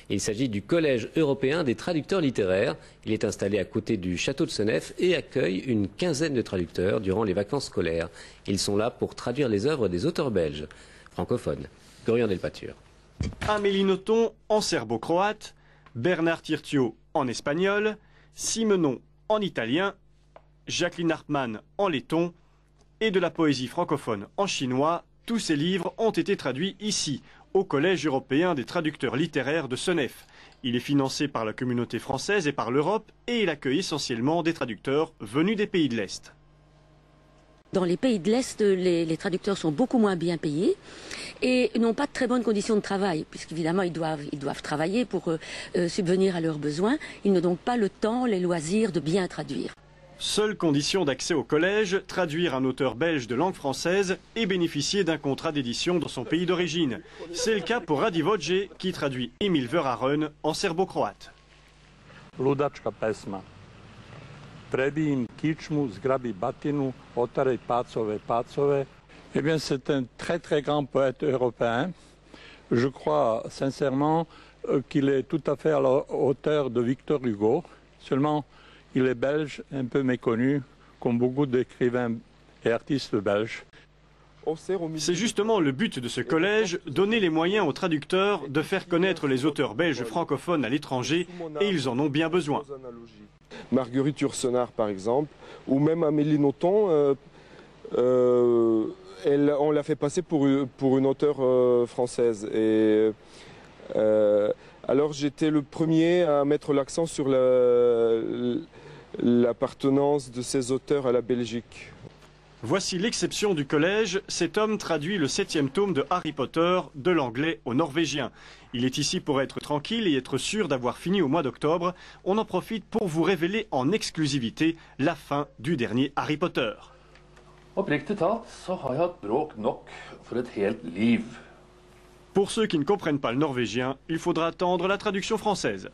Il s'agit du Collège européen des traducteurs littéraires. Il est installé à côté du château de Senef et accueille une quinzaine de traducteurs durant les vacances scolaires. Ils sont là pour traduire les œuvres des auteurs belges francophones. Dorian Delpature. Amélie Nothomb en serbo-croate, Bernard Tirtio en espagnol, Simenon en italien, Jacqueline Hartmann en letton et de la poésie francophone en chinois. Tous ces livres ont été traduits ici, au Collège européen des traducteurs littéraires de Senef. Il est financé par la communauté française et par l'Europe et il accueille essentiellement des traducteurs venus des pays de l'Est. Dans les pays de l'Est, les traducteurs sont beaucoup moins bien payés et n'ont pas de très bonnes conditions de travail, puisqu'évidemment ils doivent travailler pour subvenir à leurs besoins. Ils n'ont donc pas le temps, les loisirs de bien traduire. Seule condition d'accès au collège, traduire un auteur belge de langue française et bénéficier d'un contrat d'édition dans son pays d'origine. C'est le cas pour Radi Vođe qui traduit Emil Verhaeren en serbo-croate. Ludačka pesma. Prebijim kičmu, zgrabi batinu, otarej pacove. Eh bien, c'est un très grand poète européen. Je crois sincèrement qu'il est tout à fait à la hauteur de Victor Hugo. Seulement, il est belge, un peu méconnu, comme beaucoup d'écrivains et artistes belges. C'est justement le but de ce collège, donner les moyens aux traducteurs de faire connaître les auteurs belges francophones à l'étranger, et ils en ont bien besoin. Marguerite Yourcenar, par exemple, ou même Amélie Nothomb, on l'a fait passer pour une auteure française. Et alors j'étais le premier à mettre l'accent sur l'appartenance de ces auteurs à la Belgique. Voici l'exception du collège. Cet homme traduit le 7e tome de Harry Potter de l'anglais au norvégien. Il est ici pour être tranquille et être sûr d'avoir fini au mois d'octobre. On en profite pour vous révéler en exclusivité la fin du dernier Harry Potter. Oppriktig talt så har jeg hatt bråk nok for et helt liv. Pour ceux qui ne comprennent pas le norvégien, il faudra attendre la traduction française.